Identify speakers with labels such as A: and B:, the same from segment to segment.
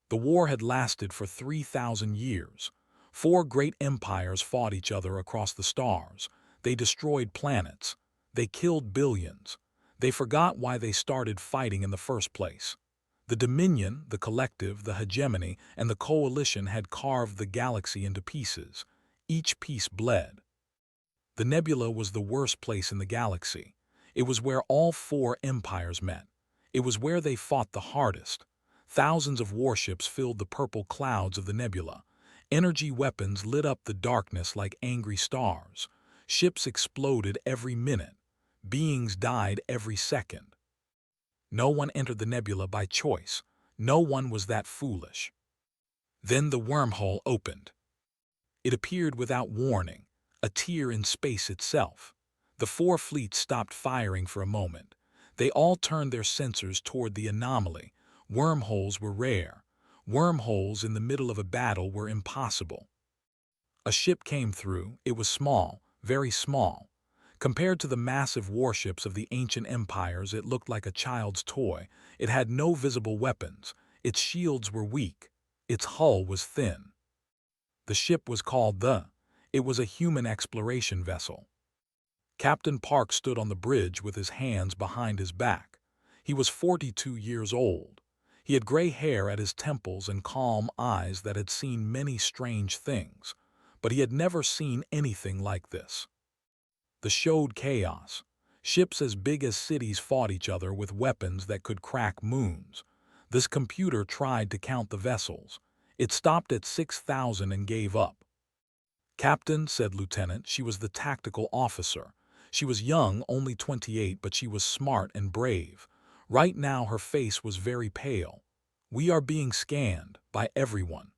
A: The war had lasted for 3,000 years. Four great empires fought each other across the stars. They destroyed planets. They killed billions. They forgot why they started fighting in the first place. The Dominion, the Collective, the Hegemony, and the Coalition had carved the galaxy into pieces. Each piece bled. The nebula was the worst place in the galaxy. It was where all four empires met. It was where they fought the hardest. Thousands of warships filled the purple clouds of the nebula. Energy weapons lit up the darkness like angry stars. Ships exploded every minute. Beings died every second. No one entered the nebula by choice. No one was that foolish. Then the wormhole opened. It appeared without warning, a tear in space itself. The four fleets stopped firing for a moment. They all turned their sensors toward the anomaly. Wormholes were rare. Wormholes in the middle of a battle were impossible. A ship came through. It was small, very small. Compared to the massive warships of the ancient empires, it looked like a child's toy. It had no visible weapons. Its shields were weak. Its hull was thin. The ship was called It was a human exploration vessel. Captain Park stood on the bridge with his hands behind his back. He was 42 years old. He had gray hair at his temples and calm eyes that had seen many strange things, but he had never seen anything like this. The showed chaos. Ships as big as cities fought each other with weapons that could crack moons. This computer tried to count the vessels. It stopped at 6,000 and gave up. "Captain," said Lieutenant, she was the tactical officer. She was young, only 28, but she was smart and brave. Right now her face was very pale. "We are being scanned by everyone."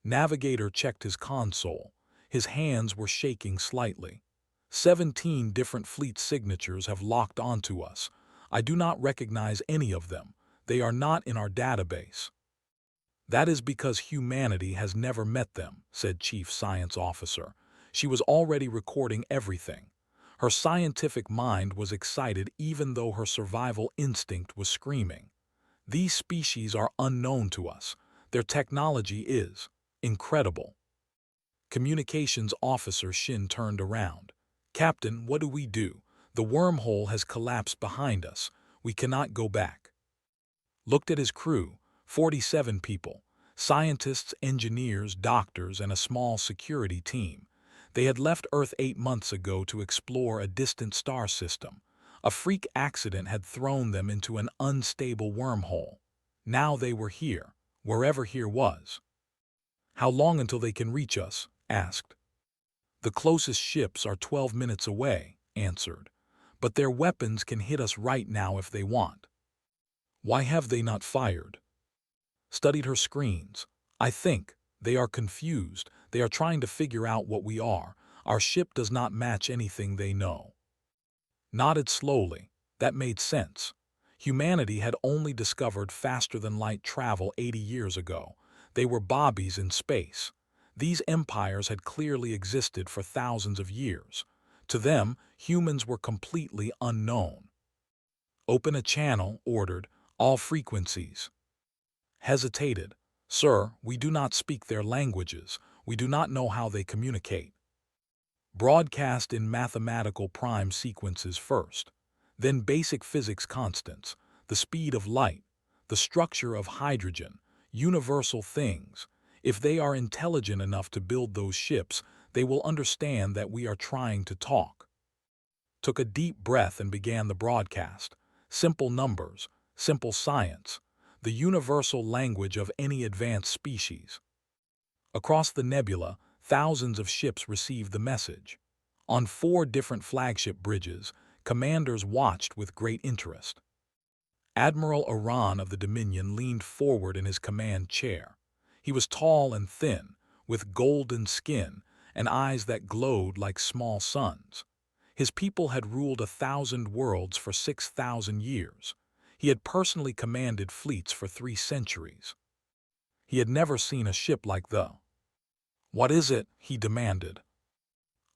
A: Navigator checked his console. His hands were shaking slightly. 17 different fleet signatures have locked onto us. I do not recognize any of them. They are not in our database. "That is because humanity has never met them," said Chief Science Officer. She was already recording everything. Her scientific mind was excited even though her survival instinct was screaming. "These species are unknown to us. Their technology is incredible." Communications Officer Shin turned around. "Captain, what do we do? The wormhole has collapsed behind us. We cannot go back." Looked at his crew, 47 people, scientists, engineers, doctors, and a small security team. They had left Earth 8 months ago to explore a distant star system. A freak accident had thrown them into an unstable wormhole. Now they were here, wherever here was. "How long until they can reach us?" asked. "The closest ships are 12 minutes away," answered. "But their weapons can hit us right now if they want." "Why have they not fired?" Studied her screens. "I think they are confused. They are trying to figure out what we are. Our ship does not match anything they know." Nodded slowly. That made sense. Humanity had only discovered faster-than-light travel 80 years ago. They were bobbies in space. These empires had clearly existed for thousands of years. To them, humans were completely unknown. "Open a channel," ordered, "all frequencies." Hesitated. "Sir, we do not speak their languages. We do not know how they communicate." Broadcast in mathematical prime sequences first, then basic physics constants, the speed of light, the structure of hydrogen, universal things. If they are intelligent enough to build those ships, they will understand that we are trying to talk. Took a deep breath and began the broadcast. Simple numbers, simple science, the universal language of any advanced species. Across the nebula, thousands of ships received the message. On 4 different flagship bridges, commanders watched with great interest. Admiral Iran of the Dominion leaned forward in his command chair. He was tall and thin, with golden skin and eyes that glowed like small suns. His people had ruled 1,000 worlds for 6,000 years. He had personally commanded fleets for 3 centuries. He had never seen a ship like the. "What is it?" he demanded.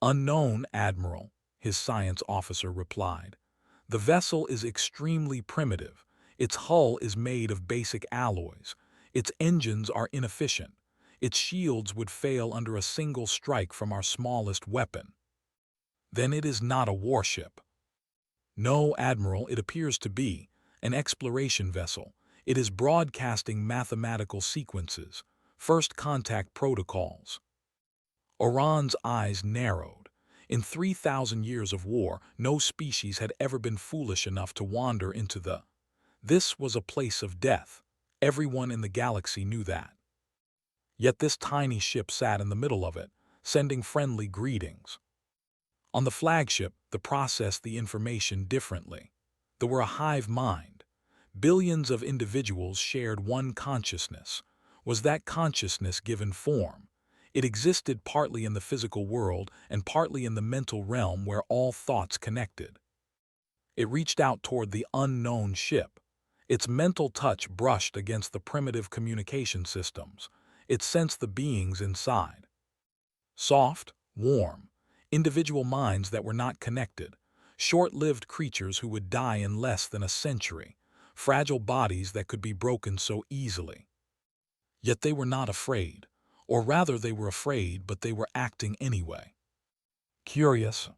A: "Unknown, Admiral," his science officer replied. "The vessel is extremely primitive. Its hull is made of basic alloys. Its engines are inefficient. Its shields would fail under a single strike from our smallest weapon. Then it is not a warship. No, Admiral, it appears to be an exploration vessel. It is broadcasting mathematical sequences, first contact protocols. Oran's eyes narrowed. In 3,000 years of war, no species had ever been foolish enough to wander into the... This was a place of death. Everyone in the galaxy knew that. Yet this tiny ship sat in the middle of it, sending friendly greetings. On the flagship, the processed the information differently. There were a hive mind. Billions of individuals shared one consciousness. Was that consciousness given form? It existed partly in the physical world and partly in the mental realm where all thoughts connected. It reached out toward the unknown ship. Its mental touch brushed against the primitive communication systems. It sensed the beings inside. Soft, warm, individual minds that were not connected, short-lived creatures who would die in less than a century, fragile bodies that could be broken so easily. Yet they were not afraid, or rather they were afraid, but they were acting anyway. Curious.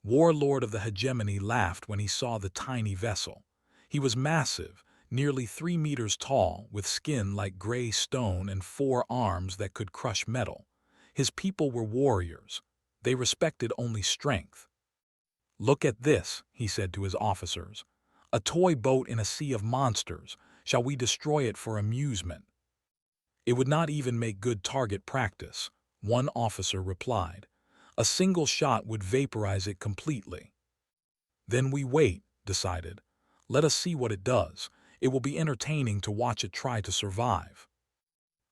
A: Warlord of the hegemony laughed when he saw the tiny vessel. He was massive, nearly 3 meters tall, with skin like gray stone and 4 arms that could crush metal. His people were warriors. They respected only strength. "Look at this," he said to his officers. "A toy boat in a sea of monsters. Shall we destroy it for amusement?" "It would not even make good target practice," one officer replied. "A single shot would vaporize it completely." "Then we wait," decided. "Let us see what it does. It will be entertaining to watch it try to survive."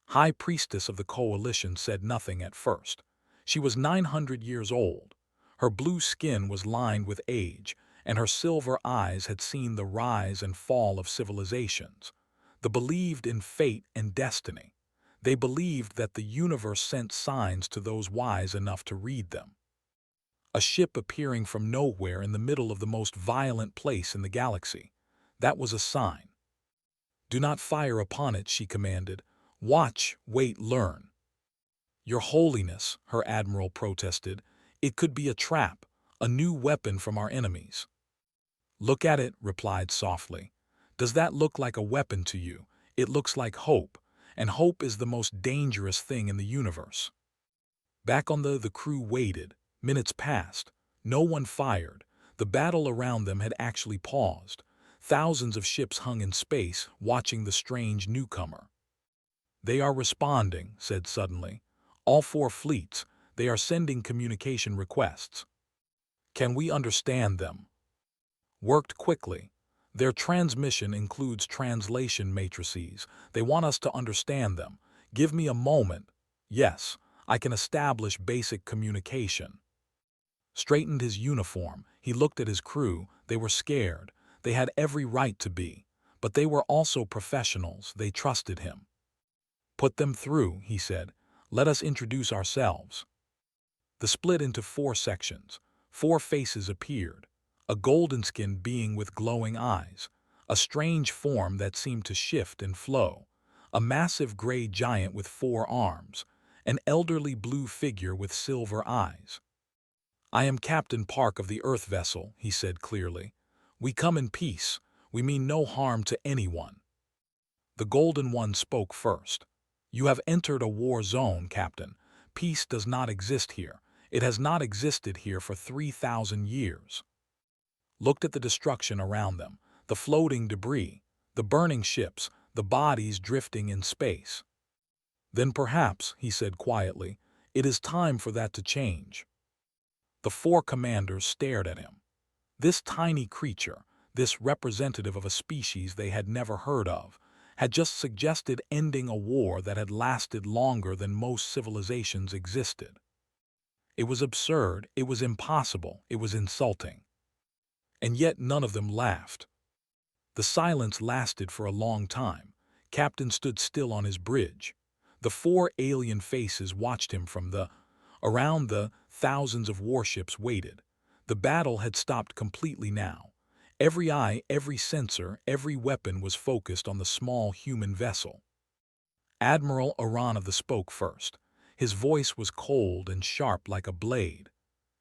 A: High Priestess of the Coalition said nothing at first. She was 900 years old. Her blue skin was lined with age, and her silver eyes had seen the rise and fall of civilizations. They believed in fate and destiny. They believed that the universe sent signs to those wise enough to read them. A ship appearing from nowhere in the middle of the most violent place in the galaxy. That was a sign. "Do not fire upon it," she commanded. "Watch, wait, learn." "Your Holiness," her admiral protested, "it could be a trap, a new weapon from our enemies." "Look at it," replied softly. "Does that look like a weapon to you? It looks like hope, and hope is the most dangerous thing in the universe." Back on the crew waited. Minutes passed. No one fired. The battle around them had actually paused. Thousands of ships hung in space, watching the strange newcomer. "They are responding," said suddenly. "All 4 fleets. They are sending communication requests." "Can we understand them?" "Worked quickly. Their transmission includes translation matrices. They want us to understand them. Give me a moment. Yes, I can establish basic communication." Straightened his uniform, he looked at his crew. They were scared. They had every right to be. But they were also professionals. They trusted him. "Put them through," he said. "Let us introduce ourselves." The split into 4 sections. 4 faces appeared. A golden-skinned being with glowing eyes. A strange form that seemed to shift and flow. A massive gray giant with 4 arms. An elderly blue figure with silver eyes. "I am Captain Park of the Earth vessel," he said clearly. "We come in peace. We mean no harm to anyone." The Golden One spoke first. "You have entered a war zone, Captain. Peace does not exist here. It has not existed here for 3,000 years." Looked at the destruction around them, the floating debris, the burning ships, the bodies drifting in space. "Then perhaps," he said quietly, "it is time for that to change." The 4 commanders stared at him. This tiny creature, this representative of a species they had never heard of, had just suggested ending a war that had lasted longer than most civilizations existed. It was absurd, it was impossible, it was insulting. And yet none of them laughed. The silence lasted for a long time. Captain stood still on his bridge. The 4 alien faces watched him from around the thousands of warships waited. The battle had stopped completely now. Every eye, every sensor, every weapon was focused on the small human vessel. Admiral Aran spoke first. His voice was cold and sharp like a blade.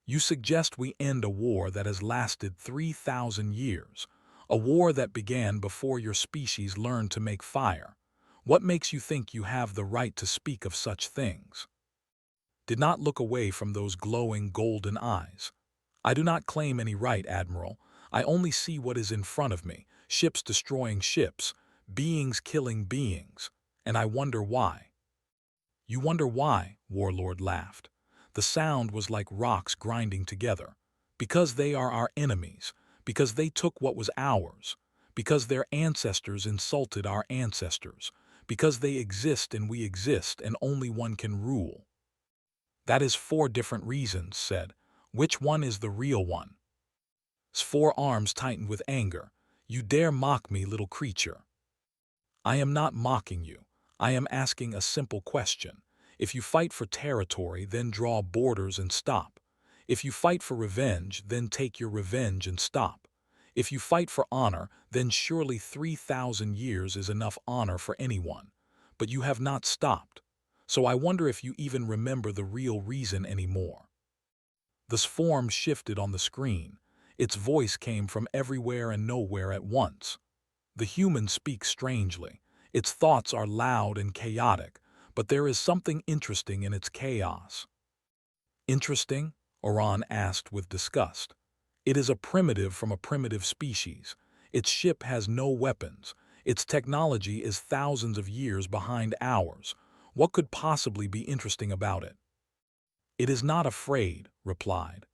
A: You suggest we end a war that has lasted 3,000 years, a war that began before your species learned to make fire. What makes you think you have the right to speak of such things? Did not look away from those glowing golden eyes. I do not claim any right, Admiral. I only see what is in front of me, ships destroying ships, beings killing beings, and I wonder why. You wonder why, Warlord laughed. The sound was like rocks grinding together. Because they are our enemies, because they took what was ours, because their ancestors insulted our ancestors, because they exist and we exist and only one can rule. That is 4 different reasons, said. Which one is the real one? His 4 arms tightened with anger. You dare mock me, little creature. I am not mocking you. I am asking a simple question. If you fight for territory, then draw borders and stop. If you fight for revenge, then take your revenge and stop. If you fight for honor, then surely 3,000 years is enough honor for anyone. But you have not stopped. So I wonder if you even remember the real reason anymore. This form shifted on the screen. Its voice came from everywhere and nowhere at once. The human speaks strangely. Its thoughts are loud and chaotic, but there is something interesting in its chaos. Interesting? Oran asked with disgust. It is a primitive from a primitive species. Its ship has no weapons. Its technology is thousands of years behind ours. What could possibly be interesting about it? It is not afraid, replied.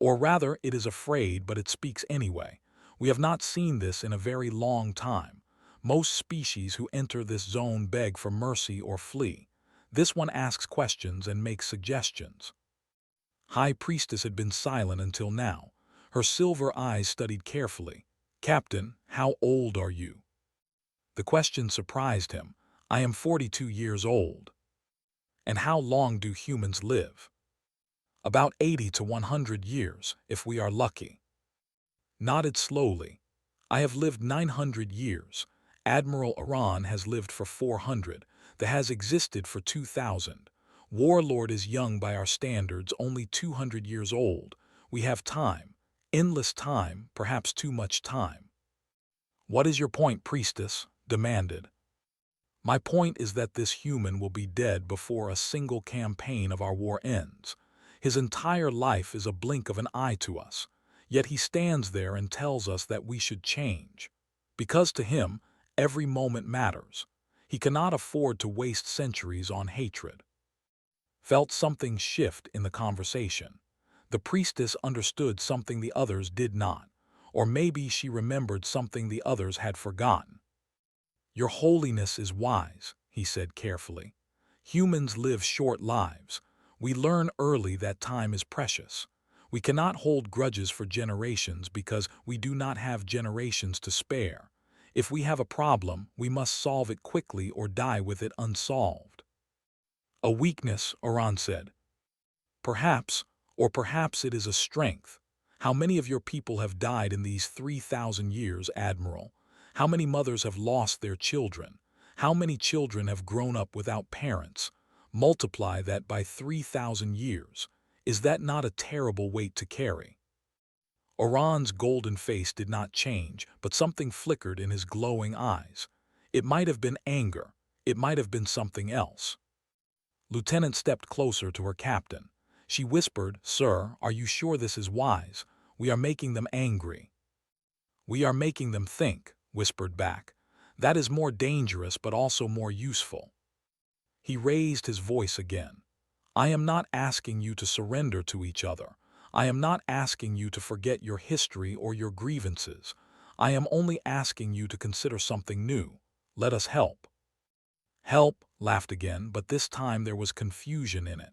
A: Or rather, it is afraid, but it speaks anyway. We have not seen this in a very long time. Most species who enter this zone beg for mercy or flee. This one asks questions and makes suggestions. High Priestess had been silent until now. Her silver eyes studied carefully. Captain, how old are you? The question surprised him. I am 42 years old. And how long do humans live? About 80 to 100 years, if we are lucky. Nodded slowly. I have lived 900 years. Admiral Aran has lived for 400. That has existed for 2,000. Warlord is young by our standards, only 200 years old. We have time. Endless time, perhaps too much time. What is your point, Priestess? Demanded. My point is that this human will be dead before a single campaign of our war ends. His entire life is a blink of an eye to us. Yet he stands there and tells us that we should change. Because to him, every moment matters. He cannot afford to waste centuries on hatred. Felt something shift in the conversation. The priestess understood something the others did not, or maybe she remembered something the others had forgotten. Your Holiness is wise, he said carefully. Humans live short lives. We learn early that time is precious. We cannot hold grudges for generations because we do not have generations to spare. If we have a problem, we must solve it quickly or die with it unsolved. A weakness, Oran said. Perhaps, or perhaps it is a strength. How many of your people have died in these 3,000 years, Admiral? How many mothers have lost their children? How many children have grown up without parents? Multiply that by 3,000 years. Is that not a terrible weight to carry? Oran's golden face did not change, but something flickered in his glowing eyes. It might have been anger. It might have been something else. Lieutenant stepped closer to her captain. She whispered, Sir, are you sure this is wise? We are making them angry. We are making them think, whispered back. That is more dangerous but also more useful. He raised his voice again. I am not asking you to surrender to each other. I am not asking you to forget your history or your grievances. I am only asking you to consider something new. Let us help. Help, laughed again, but this time there was confusion in it.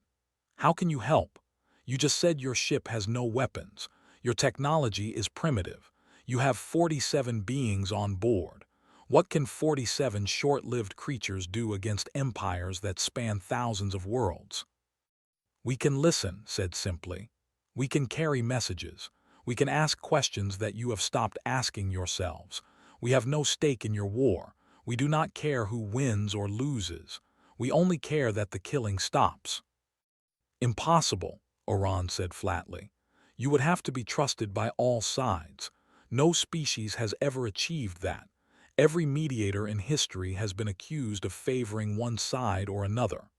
A: How can you help? You just said your ship has no weapons. Your technology is primitive. You have 47 beings on board. What can 47 short-lived creatures do against empires that span thousands of worlds? We can listen, said simply. We can carry messages. We can ask questions that you have stopped asking yourselves. We have no stake in your war. We do not care who wins or loses. We only care that the killing stops." "Impossible," Oran said flatly. "You would have to be trusted by all sides. No species has ever achieved that. Every mediator in history has been accused of favoring one side or another.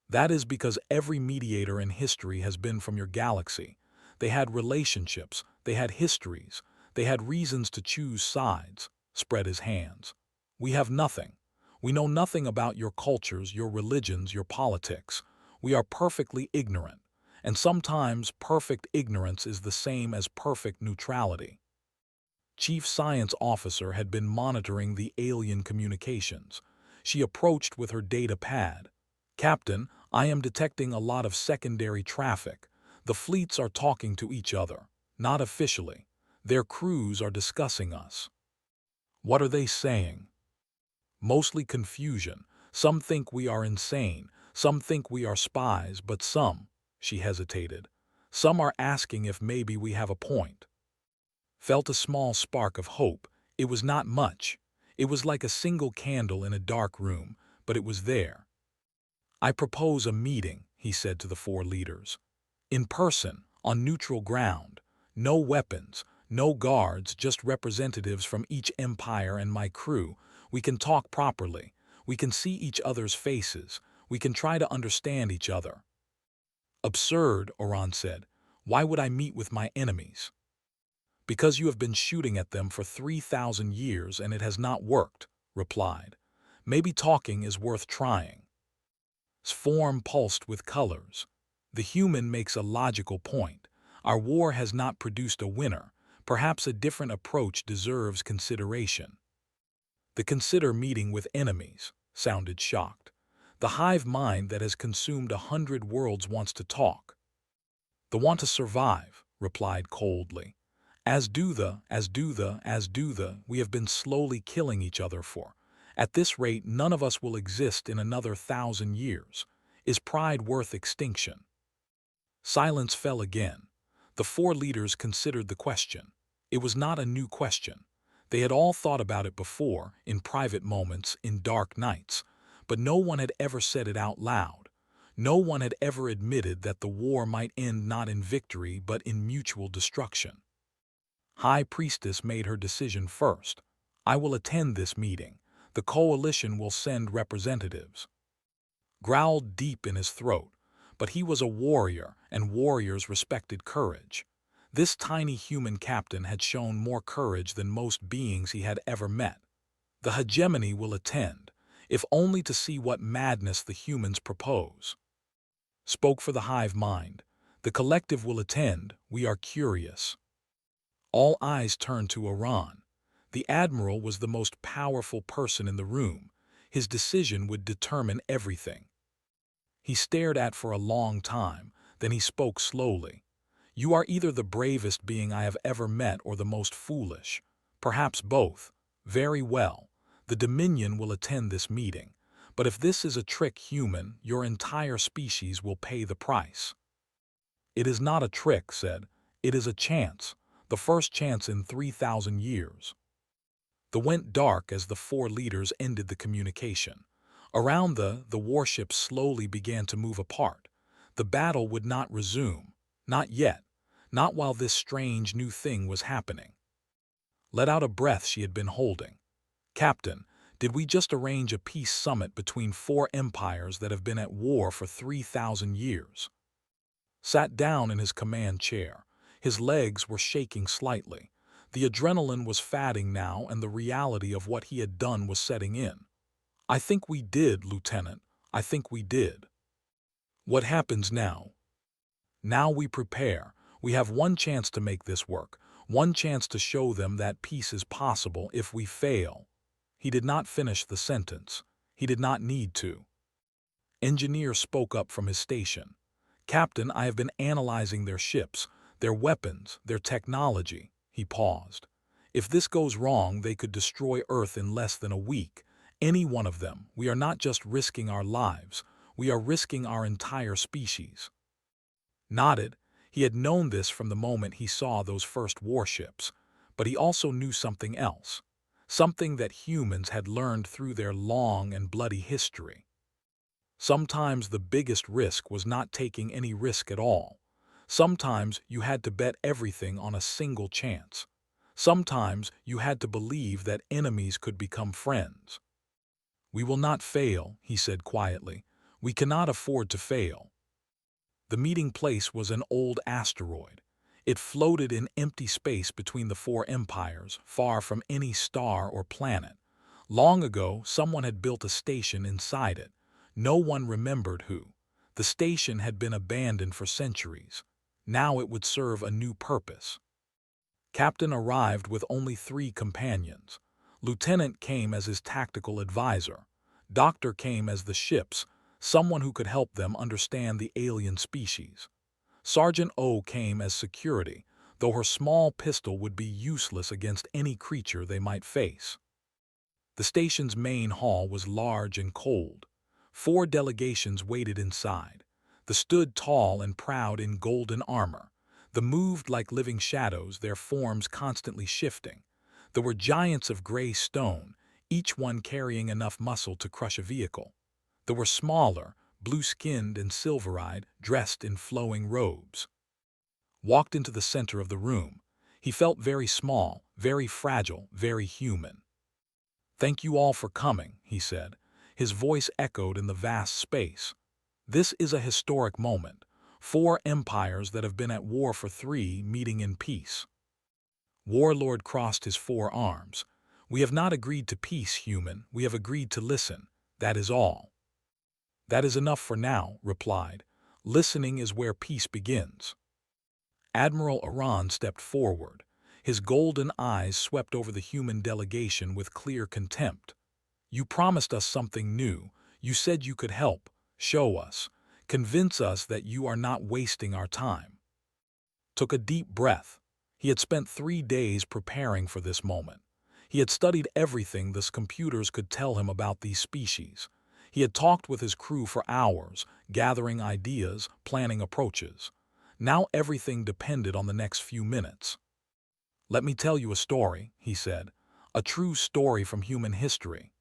A: That is because every mediator in history has been from your galaxy. They had relationships, they had histories, they had reasons to choose sides." Spread his hands. "We have nothing. We know nothing about your cultures, your religions, your politics. We are perfectly ignorant, and sometimes perfect ignorance is the same as perfect neutrality." Chief Science Officer had been monitoring the alien communications. She approached with her data pad. "Captain, I am detecting a lot of secondary traffic. The fleets are talking to each other, not officially. Their crews are discussing us." "What are they saying?" "Mostly confusion. Some think we are insane. Some think we are spies, but some," she hesitated, "some are asking if maybe we have a point." Felt a small spark of hope. It was not much. It was like a single candle in a dark room, but it was there. "I propose a meeting," he said to the 4 leaders. "In person, on neutral ground. No weapons, no guards, just representatives from each empire and my crew. We can talk properly. We can see each other's faces. We can try to understand each other." "Absurd," Oran said. "Why would I meet with my enemies?" "Because you have been shooting at them for 3,000 years and it has not worked," replied. "Maybe talking is worth trying." Form pulsed with colors. "The human makes a logical point. Our war has not produced a winner. Perhaps a different approach deserves consideration." "The consider meeting with enemies," sounded shocked. "The hive mind that has consumed 100 worlds wants to talk." "The want to survive," replied coldly. As do the, we have been slowly killing each other for. At this rate, none of us will exist in another 1,000 years. Is pride worth extinction?" Silence fell again. The 4 leaders considered the question. It was not a new question. They had all thought about it before, in private moments, in dark nights, but no one had ever said it out loud. No one had ever admitted that the war might end not in victory but in mutual destruction. High Priestess made her decision first. "I will attend this meeting. The coalition will send representatives." Growled deep in his throat, but he was a warrior, and warriors respected courage. This tiny human captain had shown more courage than most beings he had ever met. "The hegemony will attend, if only to see what madness the humans propose." Spoke for the hive mind. "The collective will attend. We are curious." All eyes turned to Iran. The admiral was the most powerful person in the room. His decision would determine everything. He stared at for a long time, then he spoke slowly. "You are either the bravest being I have ever met or the most foolish. Perhaps both. Very well. The Dominion will attend this meeting. But if this is a trick human, your entire species will pay the price." "It is not a trick," said. "It is a chance. The first chance in 3,000 years." The went dark as the 4 leaders ended the communication. Around the warships slowly began to move apart. The battle would not resume. Not yet. Not while this strange new thing was happening. Let out a breath she had been holding. "Captain, did we just arrange a peace summit between 4 empires that have been at war for 3,000 years?" Sat down in his command chair. His legs were shaking slightly. The adrenaline was fatting now, and the reality of what he had done was setting in. "I think we did, Lieutenant. I think we did." "What happens now?" "Now we prepare. We have one chance to make this work, one chance to show them that peace is possible if we fail." He did not finish the sentence. He did not need to. Engineer spoke up from his station. "Captain, I have been analyzing their ships, their weapons, their technology." He paused. "If this goes wrong, they could destroy Earth in less than a week. Any one of them. We are not just risking our lives. We are risking our entire species." Nodded. He had known this from the moment he saw those first warships. But he also knew something else. Something that humans had learned through their long and bloody history. Sometimes the biggest risk was not taking any risk at all. Sometimes you had to bet everything on a single chance. Sometimes you had to believe that enemies could become friends. "We will not fail," he said quietly. "We cannot afford to fail." The meeting place was an old asteroid. It floated in empty space between the four empires, far from any star or planet. Long ago, someone had built a station inside it. No one remembered who. The station had been abandoned for centuries. Now it would serve a new purpose. Captain arrived with only 3 companions. Lieutenant came as his tactical advisor. Doctor came as the ship's, someone who could help them understand the alien species. Sergeant O came as security, though her small pistol would be useless against any creature they might face. The station's main hall was large and cold. 4 delegations waited inside. They stood tall and proud in golden armor. They moved like living shadows, their forms constantly shifting. There were giants of gray stone, each one carrying enough muscle to crush a vehicle. There were smaller, blue-skinned and silver-eyed, dressed in flowing robes. Walked into the center of the room. He felt very small, very fragile, very human. "Thank you all for coming," he said. His voice echoed in the vast space. "This is a historic moment. 4 empires that have been at war for 3 meeting in peace." Warlord crossed his 4 arms. "We have not agreed to peace, human. We have agreed to listen. That is all." "That is enough for now," replied. "Listening is where peace begins." Admiral Iran stepped forward. His golden eyes swept over the human delegation with clear contempt. "You promised us something new. You said you could help. Show us. Convince us that you are not wasting our time." Took a deep breath. He had spent 3 days preparing for this moment. He had studied everything the computers could tell him about these species. He had talked with his crew for hours, gathering ideas, planning approaches. Now everything depended on the next few minutes. "Let me tell you a story," he said. "A true story from human history."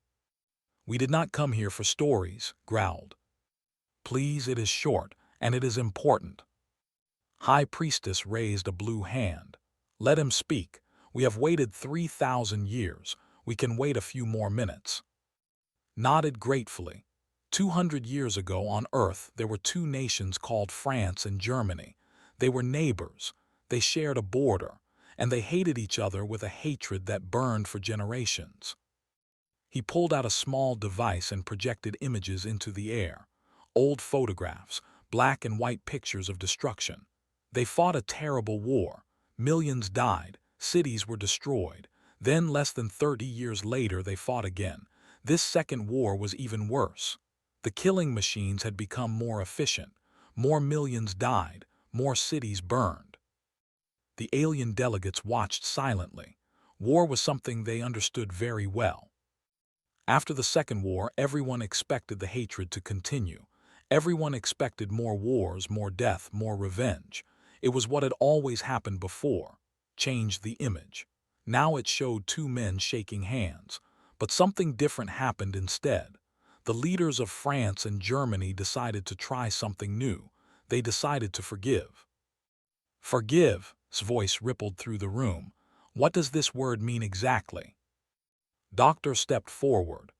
A: "We did not come here for stories," growled. "Please, it is short, and it is important." High Priestess raised a blue hand. "Let him speak. We have waited 3,000 years. We can wait a few more minutes." Nodded gratefully. 200 years ago on Earth there were 2 nations called France and Germany. They were neighbors. They shared a border, and they hated each other with a hatred that burned for generations. He pulled out a small device and projected images into the air. Old photographs, black and white pictures of destruction. They fought a terrible war. Millions died. Cities were destroyed. Then, less than 30 years later, they fought again. This second war was even worse. The killing machines had become more efficient. More millions died. More cities burned. The alien delegates watched silently. War was something they understood very well. After the Second War, everyone expected the hatred to continue. Everyone expected more wars, more death, more revenge. It was what had always happened before. Changed the image. Now it showed 2 men shaking hands. But something different happened instead. The leaders of France and Germany decided to try something new. They decided to forgive. "Forgive," his voice rippled through the room. "What does this word mean exactly?" Doctor stepped forward.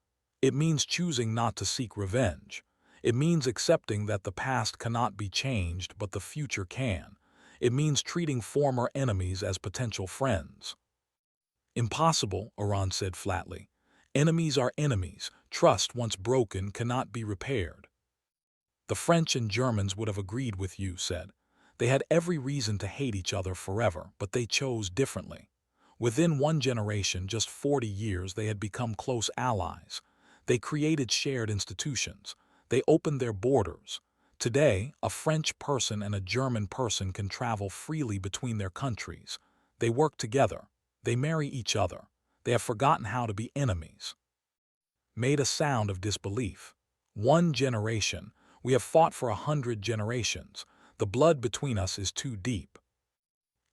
A: "It means choosing not to seek revenge. It means accepting that the past cannot be changed, but the future can. It means treating former enemies as potential friends." "Impossible," Iran said flatly. "Enemies are enemies. Trust, once broken, cannot be repaired." "The French and Germans would have agreed with you," said. "They had every reason to hate each other forever, but they chose differently. Within 1 generation, just 40 years, they had become close allies. They created shared institutions. They opened their borders. Today, a French person and a German person can travel freely between their countries. They work together. They marry each other. They have forgotten how to be enemies." Made a sound of disbelief. "1 generation. We have fought for 100 generations. The blood between us is too deep."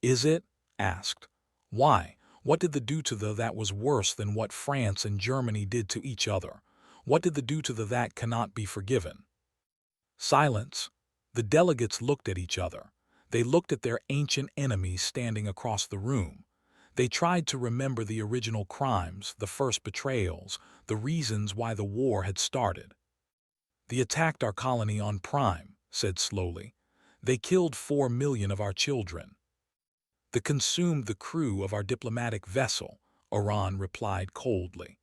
A: "Is it?" asked. "Why? What did they do to the that was worse than what France and Germany did to each other? What did they do to the that cannot be forgiven?" Silence. The delegates looked at each other. They looked at their ancient enemies standing across the room. They tried to remember the original crimes, the first betrayals, the reasons why the war had started. "They attacked our colony on Prime," said slowly. "They killed 4 million of our children." "They consumed the crew of our diplomatic vessel," Oran replied coldly.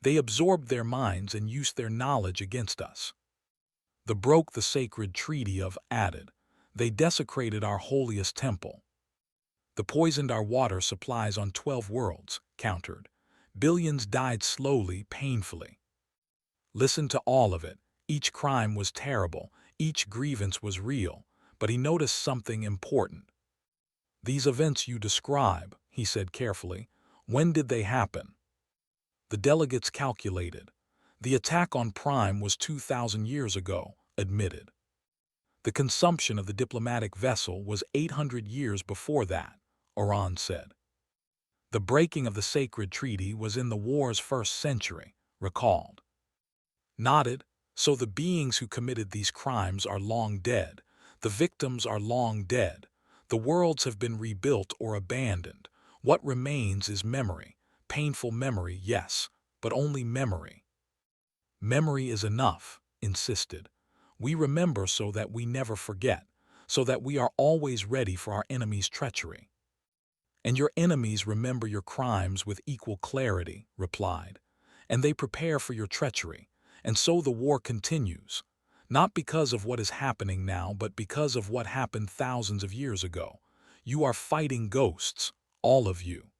A: "They absorbed their minds and used their knowledge against us." "They broke the sacred treaty of added. They desecrated our holiest temple." "They poisoned our water supplies on 12 worlds," countered. "Billions died slowly, painfully." Listen to all of it. Each crime was terrible, each grievance was real, but he noticed something important. "These events you describe," he said carefully, "when did they happen?" The delegates calculated. "The attack on Prime was 2,000 years ago," admitted. "The consumption of the diplomatic vessel was 800 years before that," Oran said. "The breaking of the sacred treaty was in the war's first century," recalled. Nodded. "So the beings who committed these crimes are long dead. The victims are long dead. The worlds have been rebuilt or abandoned. What remains is memory. Painful memory, yes, but only memory." "Memory is enough," insisted. "We remember so that we never forget, so that we are always ready for our enemy's treachery." "And your enemies remember your crimes with equal clarity," replied. "And they prepare for your treachery. And so the war continues, not because of what is happening now, but because of what happened thousands of years ago. You are fighting ghosts, all of you."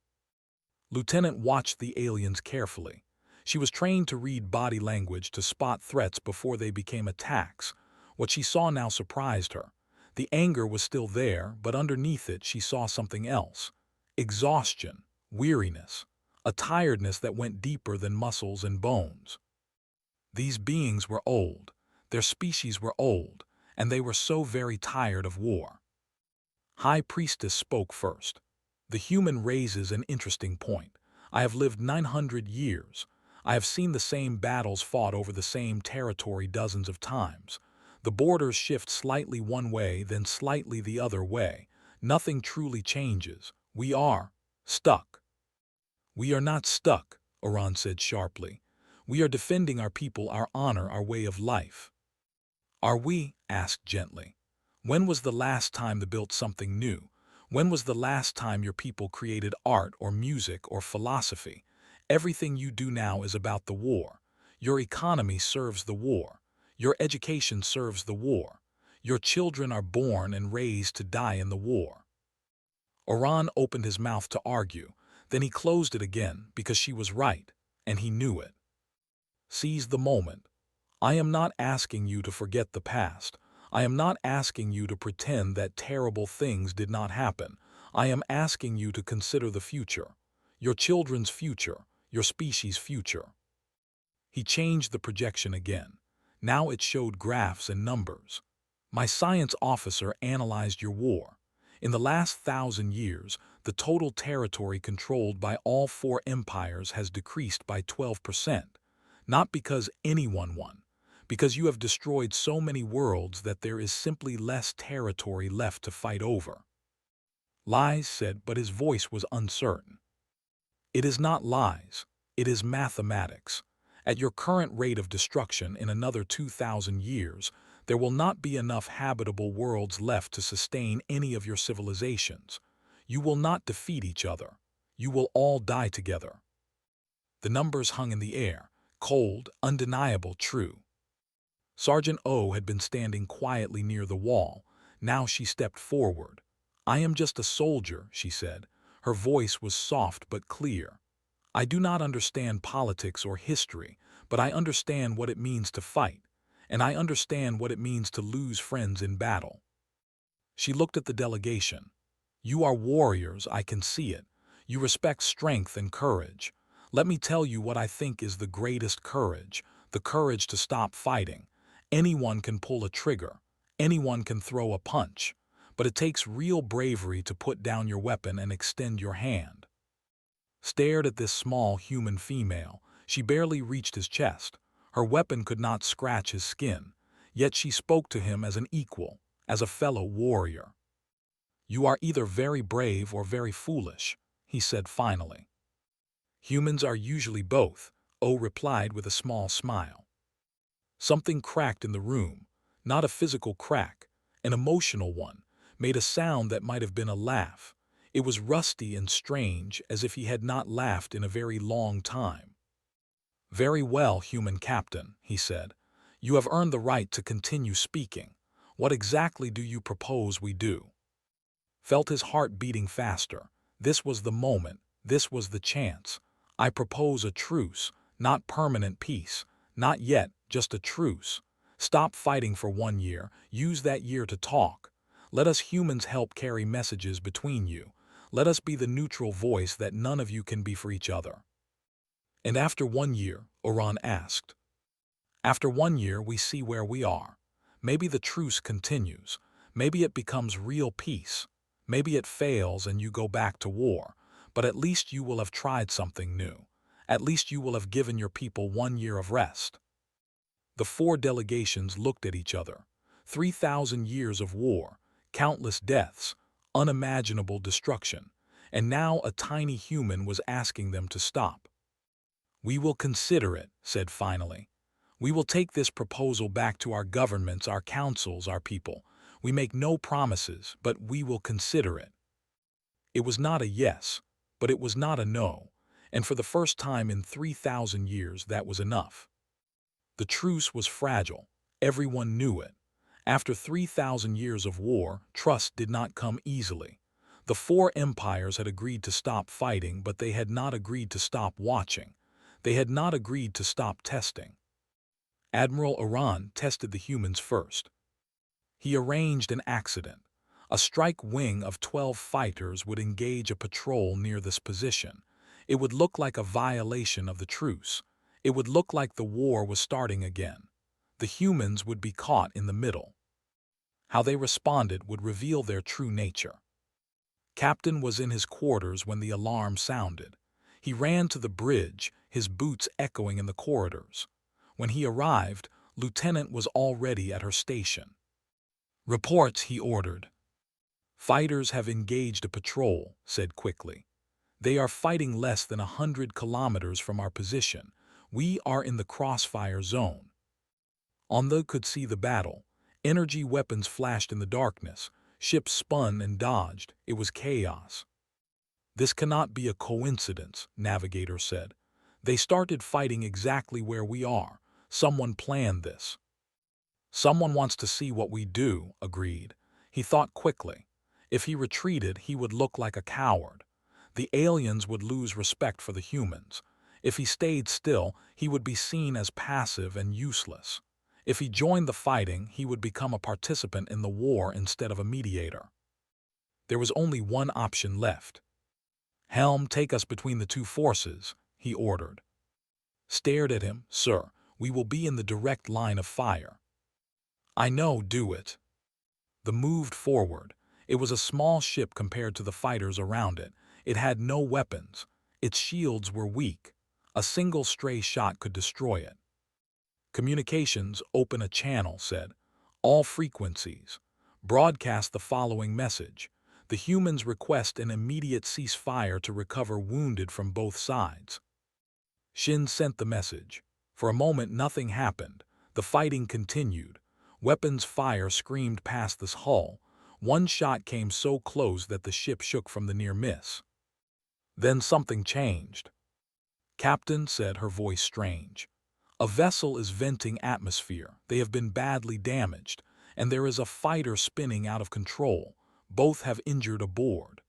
A: Lieutenant watched the aliens carefully. She was trained to read body language to spot threats before they became attacks. What she saw now surprised her. The anger was still there, but underneath it she saw something else. Exhaustion, weariness, a tiredness that went deeper than muscles and bones. These beings were old, their species were old, and they were so very tired of war. High Priestess spoke first. "The human raises an interesting point. I have lived 900 years. I have seen the same battles fought over the same territory dozens of times. The borders shift slightly one way, then slightly the other way. Nothing truly changes. We are stuck." "We are not stuck," Oran said sharply. "We are defending our people, our honor, our way of life." "Are we?" asked gently. "When was the last time they built something new? When was the last time your people created art or music or philosophy? Everything you do now is about the war. Your economy serves the war. Your education serves the war. Your children are born and raised to die in the war." Oran opened his mouth to argue. Then he closed it again because she was right, and he knew it. "Seize the moment. I am not asking you to forget the past. I am not asking you to pretend that terrible things did not happen. I am asking you to consider the future. Your children's future, your species' future." He changed the projection again. Now it showed graphs and numbers. "My science officer analyzed your war. In the last 1,000 years, the total territory controlled by all 4 empires has decreased by 12%. Not because anyone won, because you have destroyed so many worlds that there is simply less territory left to fight over." "Lies," said, but his voice was uncertain. "It is not lies. It is mathematics. At your current rate of destruction in another 2,000 years, there will not be enough habitable worlds left to sustain any of your civilizations. You will not defeat each other. You will all die together." The numbers hung in the air, cold, undeniable, true. Sergeant O had been standing quietly near the wall. Now she stepped forward. "I am just a soldier," she said. Her voice was soft but clear. "I do not understand politics or history, but I understand what it means to fight, and I understand what it means to lose friends in battle." She looked at the delegation. "You are warriors, I can see it. You respect strength and courage. Let me tell you what I think is the greatest courage, the courage to stop fighting. Anyone can pull a trigger. Anyone can throw a punch. But it takes real bravery to put down your weapon and extend your hand." Stared at this small human female. She barely reached his chest. Her weapon could not scratch his skin. yet she spoke to him as an equal, as a fellow warrior. "You are either very brave or very foolish," he said finally. "Humans are usually both," O replied with a small smile. Something cracked in the room, not a physical crack, an emotional one, made a sound that might have been a laugh. It was rusty and strange, as if he had not laughed in a very long time. "Very well, human captain," he said. "You have earned the right to continue speaking. What exactly do you propose we do?" Felt his heart beating faster. This was the moment. This was the chance. "I propose a truce, not permanent peace. Not yet, just a truce. Stop fighting for 1 year. Use that year to talk. Let us humans help carry messages between you. Let us be the neutral voice that none of you can be for each other." "And after 1 year?" Oran asked. "After 1 year, we see where we are. Maybe the truce continues. Maybe it becomes real peace. Maybe it fails and you go back to war. But at least you will have tried something new. At least you will have given your people 1 year of rest." The four delegations looked at each other. 3,000 years of war, countless deaths, unimaginable destruction, and now a tiny human was asking them to stop. "We will consider it," said finally. "We will take this proposal back to our governments, our councils, our people. We make no promises, but we will consider it." It was not a yes, but it was not a no, and for the first time in 3,000 years that was enough. The truce was fragile. Everyone knew it. After 3,000 years of war, trust did not come easily. The four empires had agreed to stop fighting, but they had not agreed to stop watching. They had not agreed to stop testing. Admiral Oran tested the humans first. He arranged an accident. A strike wing of 12 fighters would engage a patrol near this position. It would look like a violation of the truce. It would look like the war was starting again. The humans would be caught in the middle. How they responded would reveal their true nature. Captain was in his quarters when the alarm sounded. He ran to the bridge, his boots echoing in the corridors. When he arrived, Lieutenant was already at her station. "Reports," he ordered. "Fighters have engaged a patrol," said quickly. "They are fighting less than 100 kilometers from our position. We are in the crossfire zone." They could see the battle. Energy weapons flashed in the darkness. Ships spun and dodged. It was chaos. "This cannot be a coincidence," Navigator said. "They started fighting exactly where we are. Someone planned this." "Someone wants to see what we do," agreed. He thought quickly. If he retreated, he would look like a coward. The aliens would lose respect for the humans. If he stayed still, he would be seen as passive and useless. If he joined the fighting, he would become a participant in the war instead of a mediator. There was only one option left. "Helm, take us between the two forces," he ordered. Stared at him. "Sir, we will be in the direct line of fire." "I know, do it." The moved forward. It was a small ship compared to the fighters around it. It had no weapons. Its shields were weak. A single stray shot could destroy it. "Communications, open a channel," said. "All frequencies. Broadcast the following message. The humans request an immediate ceasefire to recover wounded from both sides." Shin sent the message. For a moment nothing happened. The fighting continued. Weapons fire screamed past this hull. One shot came so close that the ship shook from the near miss. Then something changed. "Captain," said, her voice strange. "A vessel is venting atmosphere. They have been badly damaged, and there is a fighter spinning out of control. Both have injured aboard."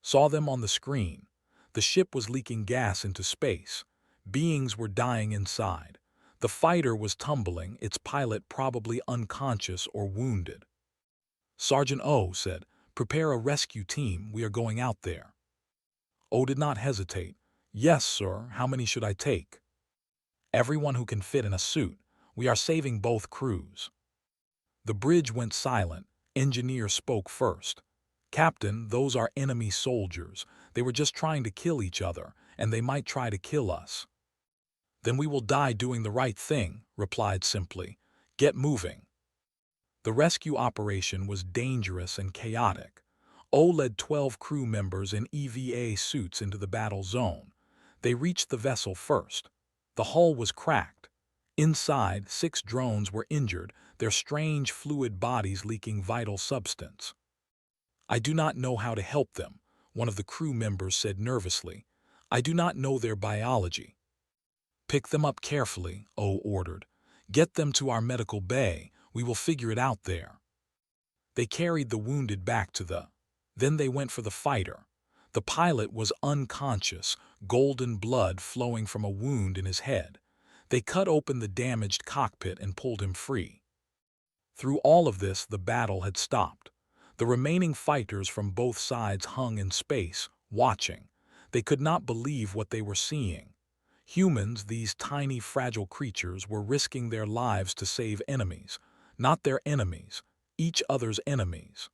A: Saw them on the screen. The ship was leaking gas into space. Beings were dying inside. The fighter was tumbling, its pilot probably unconscious or wounded. Sergeant O said, "Prepare a rescue team, we are going out there." O did not hesitate. "Yes, sir, how many should I take?" "Everyone who can fit in a suit. We are saving both crews." The bridge went silent. Engineer spoke first. "Captain, those are enemy soldiers. They were just trying to kill each other, and they might try to kill us." "Then we will die doing the right thing," replied simply. Get moving." The rescue operation was dangerous and chaotic. O led 12 crew members in EVA suits into the battle zone. They reached the vessel first. The hull was cracked. Inside, 6 drones were injured, their strange fluid bodies leaking vital substance. "I do not know how to help them," one of the crew members said nervously. "I do not know their biology." "Pick them up carefully," O ordered. "Get them to our medical bay. We will figure it out there." They carried the wounded back to the... Then they went for the fighter. The pilot was unconscious, golden blood flowing from a wound in his head. They cut open the damaged cockpit and pulled him free. Through all of this, the battle had stopped. The remaining fighters from both sides hung in space, watching. They could not believe what they were seeing. Humans, these tiny, fragile creatures, were risking their lives to save enemies. Not their enemies, each other's enemies.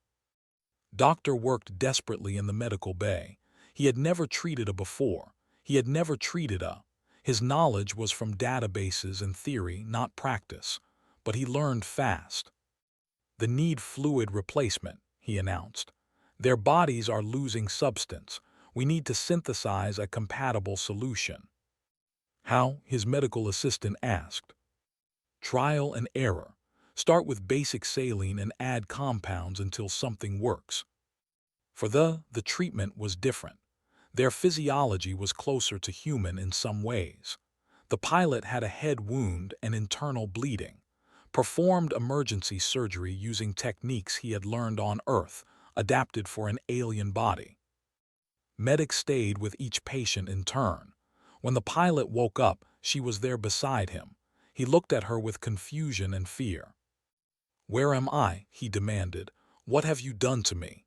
A: Doctor worked desperately in the medical bay. He had never treated a before. He had never treated a. His knowledge was from databases and theory, not practice. But he learned fast. "The need fluid replacement," he announced. "Their bodies are losing substance. We need to synthesize a compatible solution." "How?" his medical assistant asked. "Trial and error. Start with basic saline and add compounds until something works." For the treatment was different. Their physiology was closer to human in some ways. The pilot had a head wound and internal bleeding. Performed emergency surgery using techniques he had learned on Earth, adapted for an alien body. Medic stayed with each patient in turn. When the pilot woke up, she was there beside him. He looked at her with confusion and fear. "Where am I?" he demanded. "What have you done to me?"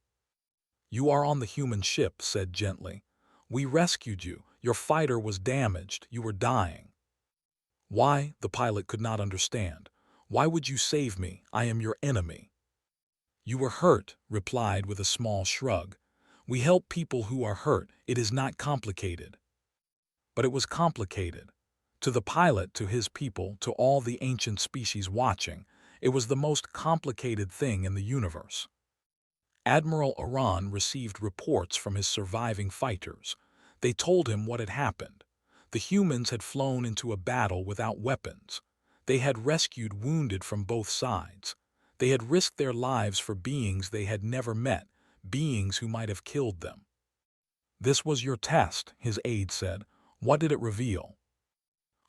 A: "You are on the human ship," said gently. "We rescued you. Your fighter was damaged. You were dying." "Why?" the pilot could not understand. "Why would you save me? I am your enemy." "You were hurt," replied with a small shrug. "We help people who are hurt. It is not complicated." But it was complicated. To the pilot, to his people, to all the ancient species watching, it was the most complicated thing in the universe. Admiral Iran received reports from his surviving fighters. They told him what had happened. The humans had flown into a battle without weapons. They had rescued wounded from both sides. They had risked their lives for beings they had never met, beings who might have killed them. "This was your test," his aide said. "What did it reveal?"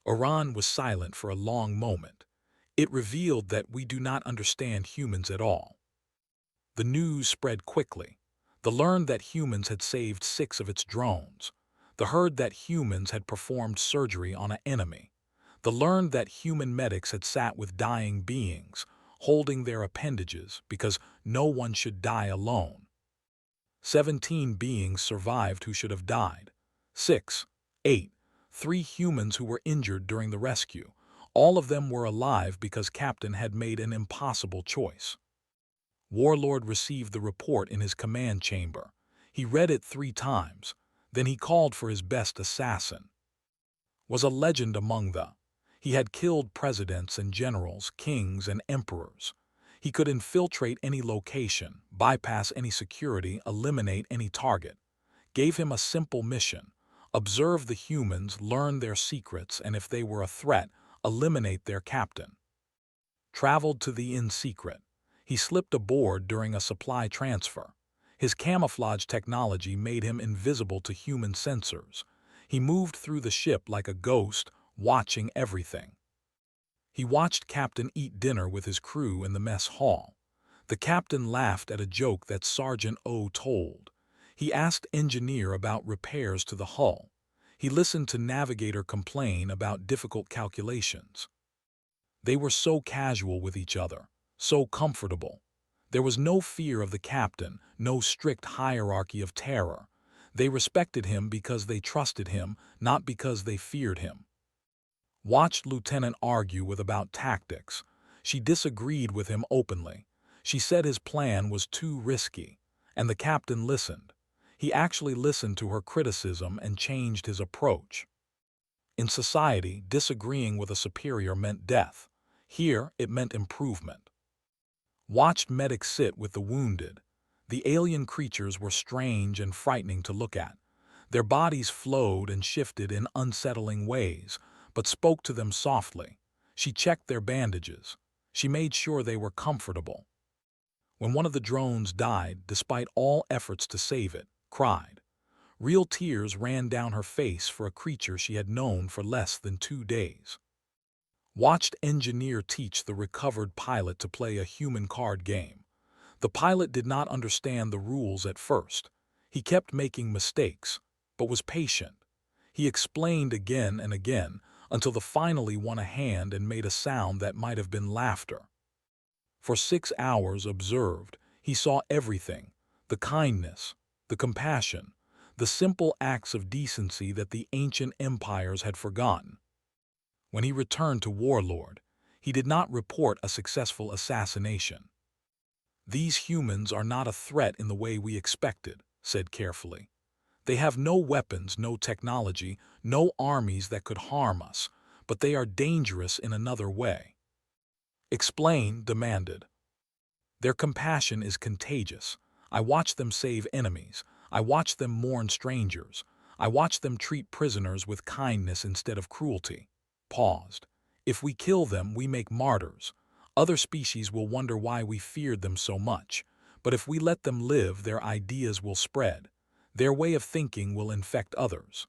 A: Iran was silent for a long moment. "It revealed that we do not understand humans at all." The news spread quickly. The learned that humans had saved 6 of its drones. The heard that humans had performed surgery on an enemy. The learned that human medics had sat with dying beings, holding their appendages because no one should die alone. 17 beings survived who should have died. 6, 8, 3 humans who were injured during the rescue. All of them were alive because Captain had made an impossible choice. Warlord received the report in his command chamber. He read it 3 times. Then he called for his best assassin. Was a legend among the. He had killed presidents and generals, kings and emperors. He could infiltrate any location, bypass any security, eliminate any target. Gave him a simple mission: observe the humans, learn their secrets, and if they were a threat, eliminate their captain. Traveled to the in secret. He slipped aboard during a supply transfer. His camouflage technology made him invisible to human sensors. He moved through the ship like a ghost, watching everything. He watched Captain eat dinner with his crew in the mess hall. The captain laughed at a joke that Sergeant O told. He asked engineer about repairs to the hull. He listened to navigator complain about difficult calculations. They were so casual with each other, so comfortable. There was no fear of the captain, no strict hierarchy of terror. They respected him because they trusted him, not because they feared him. Watched lieutenant argue with about tactics. She disagreed with him openly. She said his plan was too risky, and the captain listened. He actually listened to her criticism and changed his approach. In society, disagreeing with a superior meant death. Here, it meant improvement. Watched medics sit with the wounded. The alien creatures were strange and frightening to look at. Their bodies flowed and shifted in unsettling ways, but spoke to them softly. She checked their bandages. She made sure they were comfortable. When one of the drones died, despite all efforts to save it, cried. Real tears ran down her face for a creature she had known for less than 2 days. Watched engineer teach the recovered pilot to play a human card game. The pilot did not understand the rules at first. He kept making mistakes, but was patient. He explained again and again until the finally won a hand and made a sound that might have been laughter. For 6 hours observed, he saw everything, the kindness, the compassion, the simple acts of decency that the ancient empires had forgotten. When he returned to Warlord, he did not report a successful assassination. These humans are not a threat in the way we expected, said carefully. They have no weapons, no technology, no armies that could harm us, but they are dangerous in another way. Explain, demanded. Their compassion is contagious. I watch them save enemies. I watch them mourn strangers. I watch them treat prisoners with kindness instead of cruelty. Paused. If we kill them, we make martyrs. Other species will wonder why we feared them so much. But if we let them live, their ideas will spread. Their way of thinking will infect others.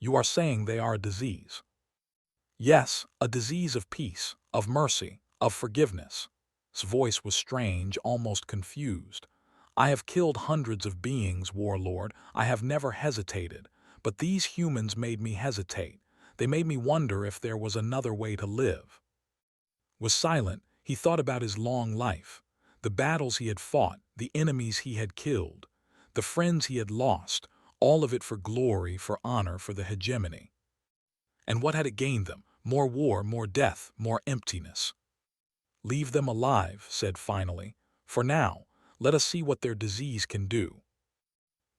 A: You are saying they are a disease. Yes, a disease of peace, of mercy, of forgiveness. His voice was strange, almost confused. I have killed hundreds of beings, Warlord. I have never hesitated. But these humans made me hesitate. They made me wonder if there was another way to live. Was silent, he thought about his long life, the battles he had fought, the enemies he had killed, the friends he had lost, all of it for glory, for honor, for the hegemony. And what had it gained them? More war, more death, more emptiness. Leave them alive, said finally. For now, let us see what their disease can do.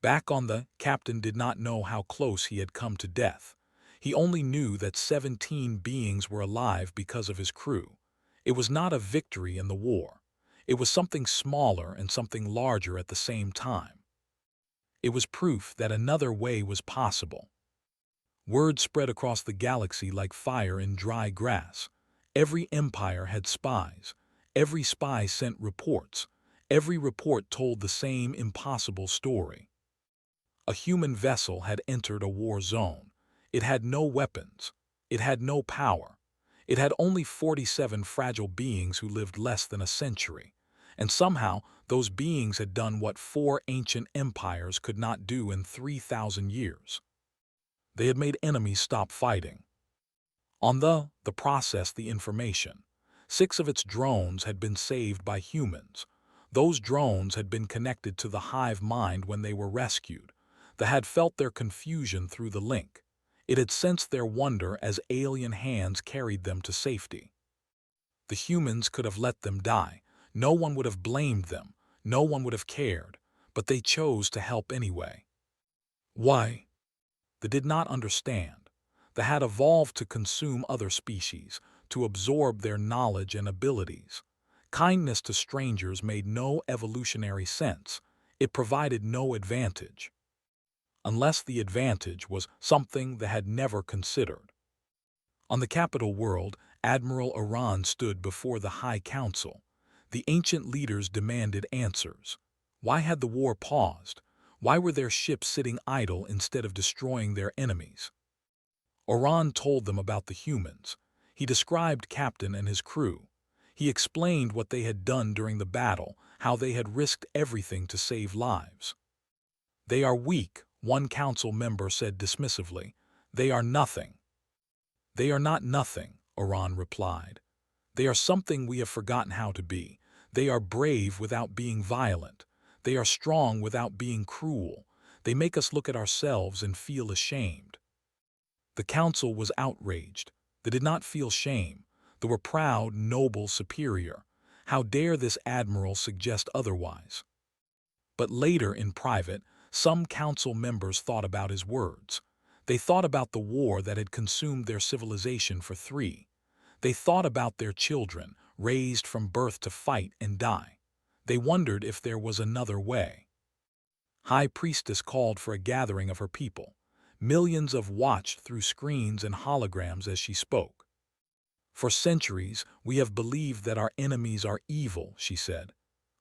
A: Back on the captain did not know how close he had come to death. He only knew that 17 beings were alive because of his crew. It was not a victory in the war. It was something smaller and something larger at the same time. It was proof that another way was possible. Word spread across the galaxy like fire in dry grass. Every empire had spies. Every spy sent reports. Every report told the same impossible story. A human vessel had entered a war zone. It had no weapons. It had no power. It had only 47 fragile beings who lived less than a century. And somehow, those beings had done what 4 ancient empires could not do in 3,000 years. They had made enemies stop fighting. On the process, the information. 6 of its drones had been saved by humans. Those drones had been connected to the hive mind when they were rescued. They had felt their confusion through the link. It had sensed their wonder as alien hands carried them to safety. The humans could have let them die. No one would have blamed them. No one would have cared. But they chose to help anyway. Why? They did not understand. They had evolved to consume other species, to absorb their knowledge and abilities. Kindness to strangers made no evolutionary sense. It provided no advantage. Unless the advantage was something they had never considered. On the capital world, Admiral Iran stood before the High Council. The ancient leaders demanded answers. Why had the war paused? Why were their ships sitting idle instead of destroying their enemies? Iran told them about the humans. He described Captain and his crew. He explained what they had done during the battle, how they had risked everything to save lives. They are weak, one council member said dismissively. They are nothing. They are not nothing, Iran replied. They are something we have forgotten how to be. They are brave without being violent. They are strong without being cruel. They make us look at ourselves and feel ashamed. The council was outraged. They did not feel shame. They were proud, noble, superior. How dare this admiral suggest otherwise? But later, in private, some council members thought about his words. They thought about the war that had consumed their civilization for 3. They thought about their children, raised from birth to fight and die. They wondered if there was another way. High Priestess called for a gathering of her people. Millions of watched through screens and holograms as she spoke. For centuries, we have believed that our enemies are evil, she said.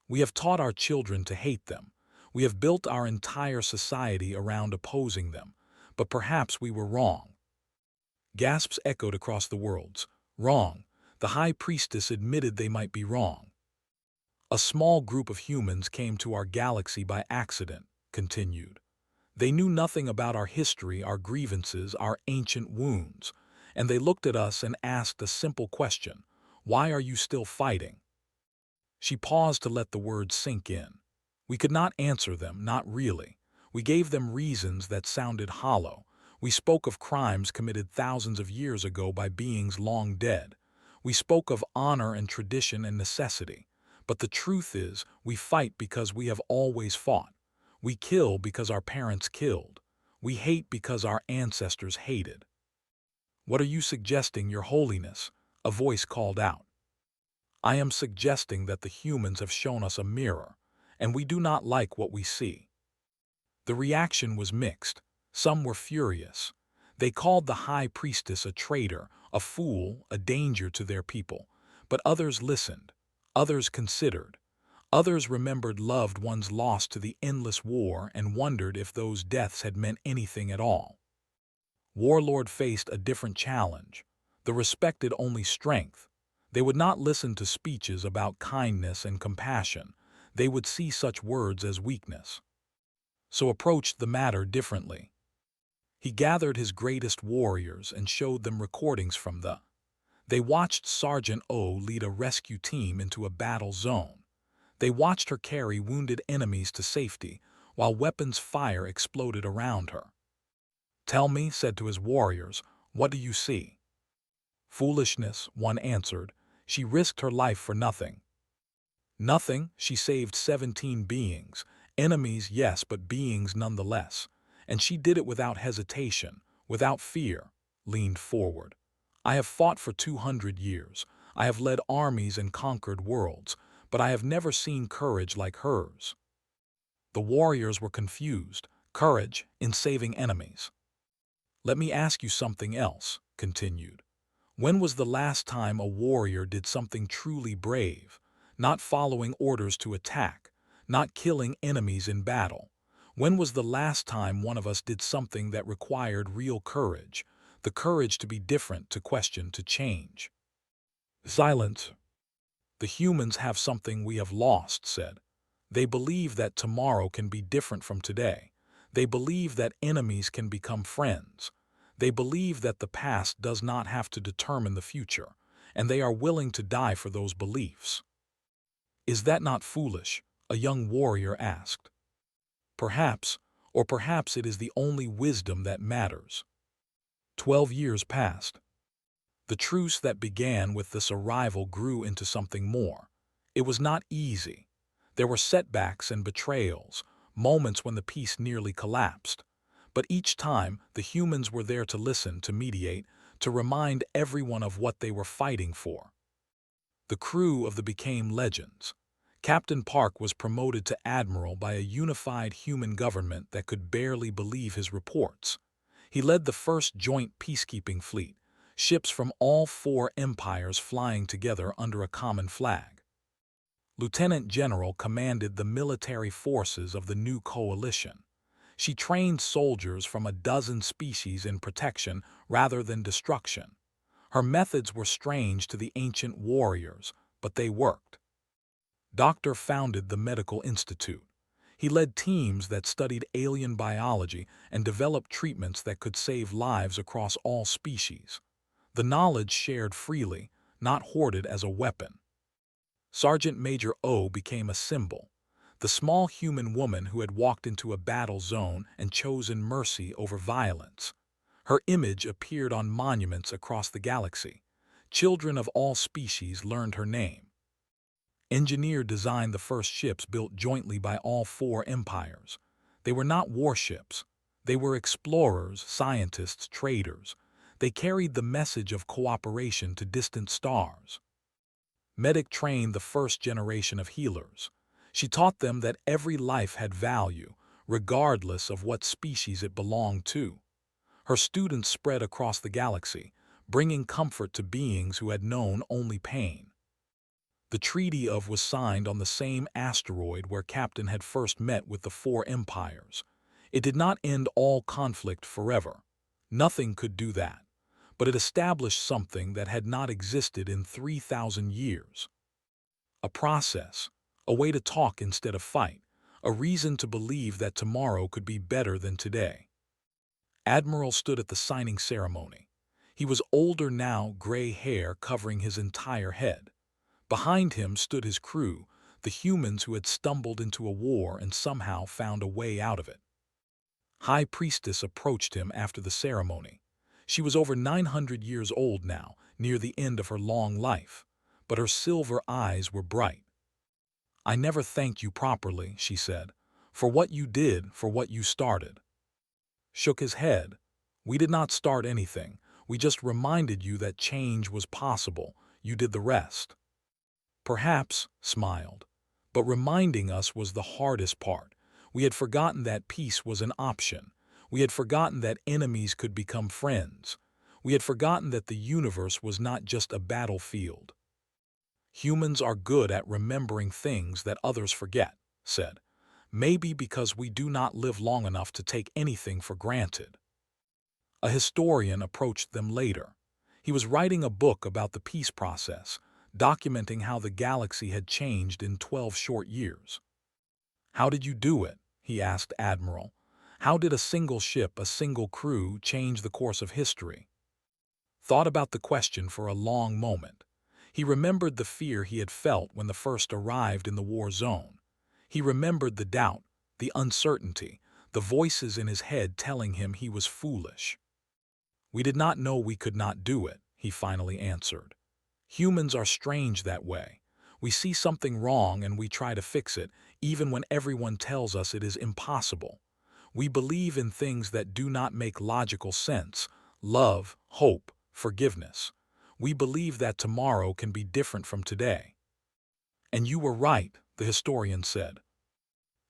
A: We have taught our children to hate them. We have built our entire society around opposing them. But perhaps we were wrong. Gasps echoed across the worlds. Wrong. The High Priestess admitted they might be wrong. A small group of humans came to our galaxy by accident, continued. They knew nothing about our history, our grievances, our ancient wounds, and they looked at us and asked a simple question: why are you still fighting? She paused to let the words sink in. We could not answer them, not really. We gave them reasons that sounded hollow. We spoke of crimes committed thousands of years ago by beings long dead. We spoke of honor and tradition and necessity. But the truth is, we fight because we have always fought. We kill because our parents killed. We hate because our ancestors hated. What are you suggesting, Your Holiness? A voice called out. I am suggesting that the humans have shown us a mirror, and we do not like what we see. The reaction was mixed. Some were furious. They called the High Priestess a traitor, a fool, a danger to their people. But others listened. Others considered. Others remembered loved ones lost to the endless war and wondered if those deaths had meant anything at all. Warlord faced a different challenge. The respected only strength. They would not listen to speeches about kindness and compassion. They would see such words as weakness. So approached the matter differently. He gathered his greatest warriors and showed them recordings from the. They watched Sergeant O lead a rescue team into a battle zone. They watched her carry wounded enemies to safety, while weapons fire exploded around her. Tell me, said to his warriors, what do you see? Foolishness, one answered. She risked her life for nothing. Nothing, she saved 17 beings. Enemies, yes, but beings nonetheless. And she did it without hesitation, without fear, leaned forward. I have fought for 200 years. I have led armies and conquered worlds, but I have never seen courage like hers. The warriors were confused. Courage in saving enemies. Let me ask you something else, continued. When was the last time a warrior did something truly brave, not following orders to attack, not killing enemies in battle? When was the last time one of us did something that required real courage, the courage to be different, to question, to change? Silence. The humans have something we have lost, said. They believe that tomorrow can be different from today. They believe that enemies can become friends. They believe that the past does not have to determine the future, and they are willing to die for those beliefs. Is that not foolish? A young warrior asked. Perhaps, or perhaps it is the only wisdom that matters. 12 years passed. The truce that began with this arrival grew into something more. It was not easy. There were setbacks and betrayals, moments when the peace nearly collapsed. But each time, the humans were there to listen, to mediate, to remind everyone of what they were fighting for. The crew of the became legends. Captain Park was promoted to admiral by a unified human government that could barely believe his reports. He led the first joint peacekeeping fleet, ships from all 4 empires flying together under a common flag. Lieutenant General commanded the military forces of the new coalition. She trained soldiers from a dozen species in protection rather than destruction. Her methods were strange to the ancient warriors, but they worked. Doctor founded the Medical Institute. He led teams that studied alien biology and developed treatments that could save lives across all species. The knowledge shared freely, not hoarded as a weapon. Sergeant Major O became a symbol. The small human woman who had walked into a battle zone and chosen mercy over violence. Her image appeared on monuments across the galaxy. Children of all species learned her name. Engineer designed the first ships built jointly by all 4 empires. They were not warships. They were explorers, scientists, traders. They carried the message of cooperation to distant stars. Medic trained the first generation of healers. She taught them that every life had value, regardless of what species it belonged to. Her students spread across the galaxy, bringing comfort to beings who had known only pain. The Treaty of was signed on the same asteroid where Captain had first met with the four empires. It did not end all conflict forever. Nothing could do that. But it established something that had not existed in 3,000 years. A process, a way to talk instead of fight, a reason to believe that tomorrow could be better than today. Admiral stood at the signing ceremony. He was older now, gray hair covering his entire head. Behind him stood his crew, the humans who had stumbled into a war and somehow found a way out of it. High Priestess approached him after the ceremony. She was over 900 years old now, near the end of her long life, but her silver eyes were bright. "I never thanked you properly," she said, "for what you did, for what you started." Shook his head. "We did not start anything. We just reminded you that change was possible. You did the rest." "Perhaps," smiled, "but reminding us was the hardest part. We had forgotten that peace was an option. We had forgotten that enemies could become friends. We had forgotten that the universe was not just a battlefield." "Humans are good at remembering things that others forget," said. "Maybe because we do not live long enough to take anything for granted." A historian approached them later. He was writing a book about the peace process, documenting how the galaxy had changed in 12 short years. "How did you do it?" he asked Admiral. "How did a single ship, a single crew, change the course of history?" Thought about the question for a long moment. He remembered the fear he had felt when the first arrived in the war zone. He remembered the doubt, the uncertainty, the voices in his head telling him he was foolish. "We did not know we could not do it," he finally answered. "Humans are strange that way. We see something wrong and we try to fix it, even when everyone tells us it is impossible. We believe in things that do not make logical sense: love, hope, forgiveness. We believe that tomorrow can be different from today." "And you were right," the historian said.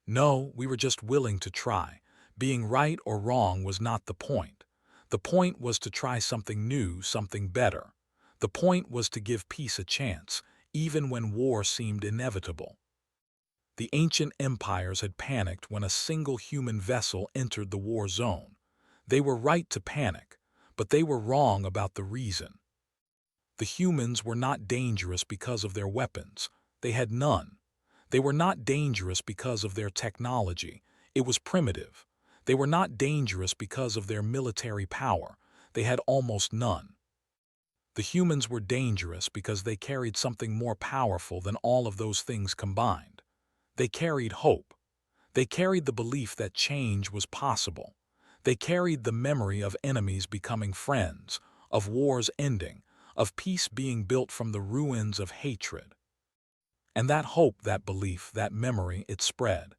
A: "No, we were just willing to try. Being right or wrong was not the point. The point was to try something new, something better. The point was to give peace a chance, even when war seemed inevitable." The ancient empires had panicked when a single human vessel entered the war zone. They were right to panic, but they were wrong about the reason. The humans were not dangerous because of their weapons. They had none. They were not dangerous because of their technology. It was primitive. They were not dangerous because of their military power. They had almost none. The humans were dangerous because they carried something more powerful than all of those things combined. They carried hope. They carried the belief that change was possible. They carried the memory of enemies becoming friends, of wars ending, of peace being built from the ruins of hatred. And that hope, that belief, that memory, it spread.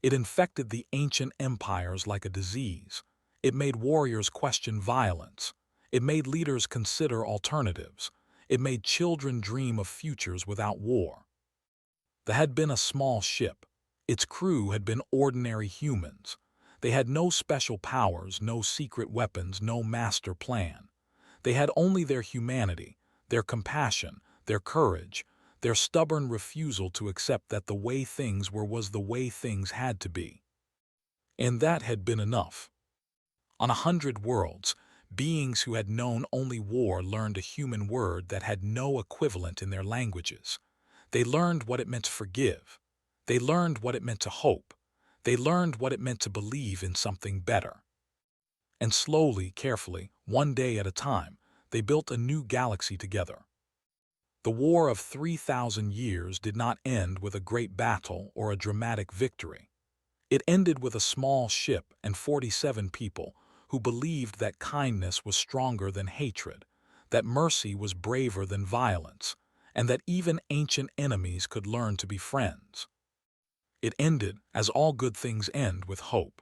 A: It infected the ancient empires like a disease. It made warriors question violence. It made leaders consider alternatives. It made children dream of futures without war. There had been a small ship. Its crew had been ordinary humans. They had no special powers, no secret weapons, no master plan. They had only their humanity, their compassion, their courage, their stubborn refusal to accept that the way things were was the way things had to be. And that had been enough. On 100 worlds, beings who had known only war learned a human word that had no equivalent in their languages. They learned what it meant to forgive. They learned what it meant to hope. They learned what it meant to believe in something better. And slowly, carefully, one day at a time, they built a new galaxy together. The war of 3,000 years did not end with a great battle or a dramatic victory. It ended with a small ship and 47 people who believed that kindness was stronger than hatred, that mercy was braver than violence, and that even ancient enemies could learn to be friends. It ended, as all good things end, with hope.